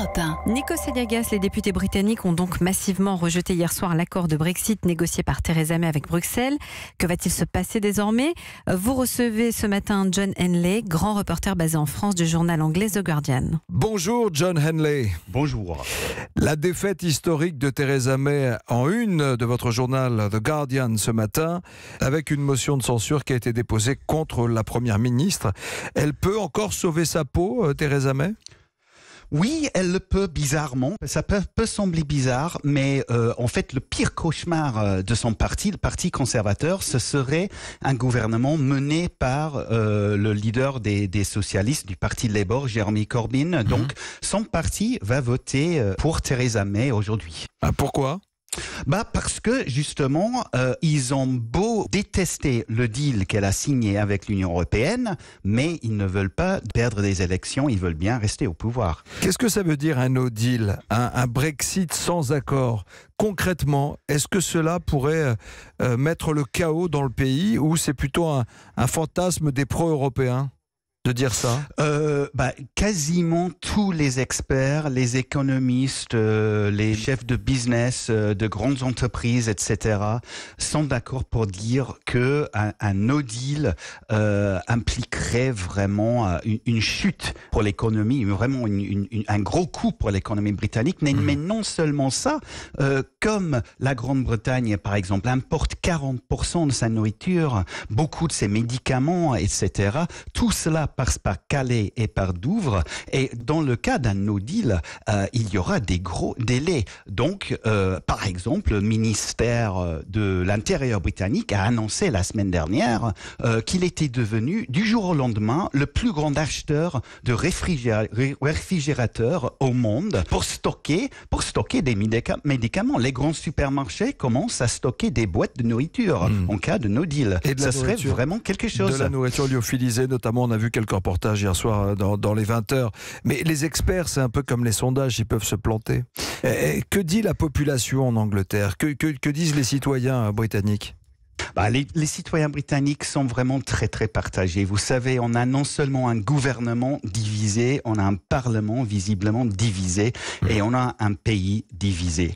Martin. Nikos Aliagas, les députés britanniques ont donc massivement rejeté hier soir l'accord de Brexit négocié par Theresa May avec Bruxelles. Que va-t-il se passer désormais ? Vous recevez ce matin John Henley, grand reporter basé en France du journal anglais The Guardian. Bonjour John Henley. Bonjour. La défaite historique de Theresa May en une de votre journal The Guardian ce matin, avec une motion de censure qui a été déposée contre la Première ministre. Elle peut encore sauver sa peau, Theresa May ? Oui, elle le peut bizarrement. Ça peut sembler bizarre, mais en fait, le pire cauchemar de son parti, le Parti conservateur, ce serait un gouvernement mené par le leader des socialistes du Parti Labour, Jeremy Corbyn. Donc, son parti va voter pour Theresa May aujourd'hui. Ah, pourquoi ? Parce que justement, ils ont beau détester le deal qu'elle a signé avec l'Union européenne, mais ils ne veulent pas perdre des élections, ils veulent bien rester au pouvoir. Qu'est-ce que ça veut dire un no deal, un Brexit sans accord ? Concrètement, est-ce que cela pourrait mettre le chaos dans le pays ou c'est plutôt un fantasme des pro-européens ? De dire ça? Quasiment tous les experts, les économistes, les chefs de business, de grandes entreprises, etc., sont d'accord pour dire que un no deal impliquerait vraiment une chute pour l'économie, vraiment un gros coup pour l'économie britannique. Mais non seulement ça, comme la Grande-Bretagne, par exemple, importe 40% de sa nourriture, beaucoup de ses médicaments, etc., tout cela passe par Calais et par Douvres. Et dans le cas d'un no deal, il y aura des gros délais. Donc, par exemple, le ministère de l'Intérieur britannique a annoncé la semaine dernière qu'il était devenu, du jour au lendemain, le plus grand acheteur de réfrigérateurs au monde pour stocker des médicaments. Les grands supermarchés commencent à stocker des boîtes de nourriture en cas de no deal. Et de ça serait vraiment quelque chose. De la nourriture lyophilisée, notamment, on a vu quelques reportages hier soir dans les 20h. Mais les experts, c'est un peu comme les sondages, ils peuvent se planter. Que dit la population en Angleterre ? Que disent les citoyens britanniques ? Les citoyens britanniques sont vraiment très très partagés. Vous savez, on a non seulement un gouvernement divisé, on a un parlement visiblement divisé et on a un pays divisé.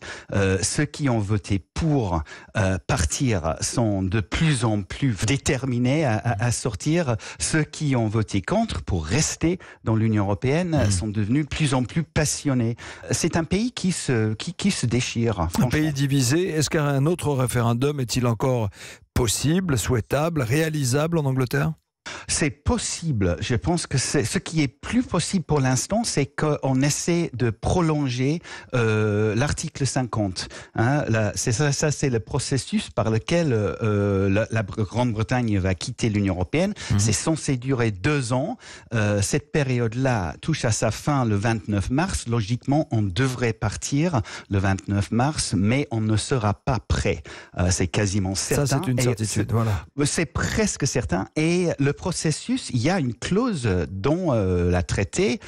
Ceux qui ont voté pour partir sont de plus en plus déterminés à sortir. Ceux qui ont voté contre pour rester dans l'Union européenne sont devenus de plus en plus passionnés. C'est un pays qui se déchire. Un pays divisé. Est-ce qu'un autre référendum est-il encore possible, souhaitable, réalisable en Angleterre ? C'est possible. Je pense que ce qui est plus possible pour l'instant, c'est qu'on essaie de prolonger l'article 50. C'est le processus par lequel la Grande-Bretagne va quitter l'Union européenne. C'est censé durer 2 ans. Cette période-là touche à sa fin le 29 mars. Logiquement, on devrait partir le 29 mars, mais on ne sera pas prêt. C'est quasiment certain. Ça, c'est une certitude. Voilà. C'est presque certain. Et le processus, il y a une clause dans la traité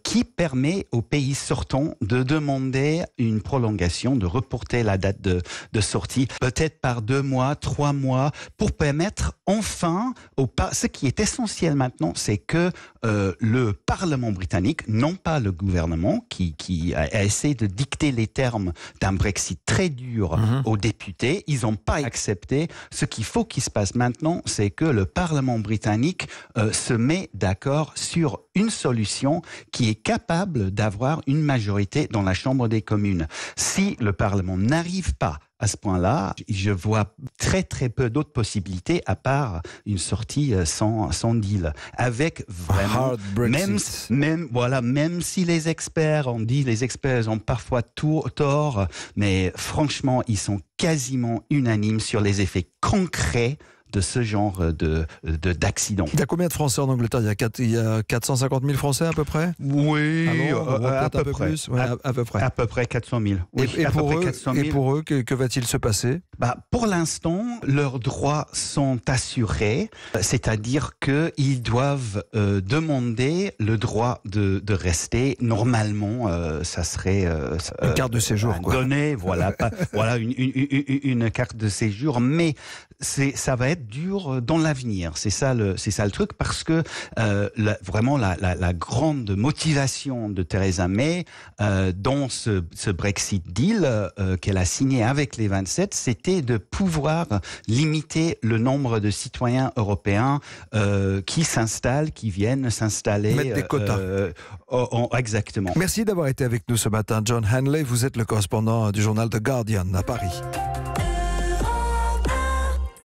qui permet aux pays sortants de demander une prolongation, de reporter la date de sortie, peut-être par 2 mois, 3 mois, pour permettre enfin, ce qui est essentiel maintenant, c'est que le Parlement britannique, non pas le gouvernement, qui a essayé de dicter les termes d'un Brexit très dur aux députés, ils n'ont pas accepté. Ce qu'il faut qu'il se passe maintenant, c'est que le Parlement britannique se met d'accord sur une solution qui est capable d'avoir une majorité dans la Chambre des communes. Si le Parlement n'arrive pas à ce point-là, je vois très très peu d'autres possibilités à part une sortie sans deal. Avec vraiment, même si les experts ont parfois tort, mais franchement, ils sont quasiment unanimes sur les effets concrets de ce genre d'accident. Il y a combien de Français en Angleterre ? Il y a 450 000 Français à peu près ? Oui, à peu près. À peu près. À peu près 400 000. Oui, et pour eux, que va-t-il se passer ? Pour l'instant, leurs droits sont assurés, c'est-à-dire qu'ils doivent demander le droit de rester. Normalement, ça serait une carte de séjour, donné, voilà, une carte de séjour, mais ça va être être dur dans l'avenir. C'est ça le truc, parce que vraiment la grande motivation de Theresa May dans ce Brexit deal qu'elle a signé avec les 27, c'était de pouvoir limiter le nombre de citoyens européens qui s'installent, qui viennent s'installer. Mettre des quotas. Exactement. Merci d'avoir été avec nous ce matin, John Hanley. Vous êtes le correspondant du journal The Guardian à Paris.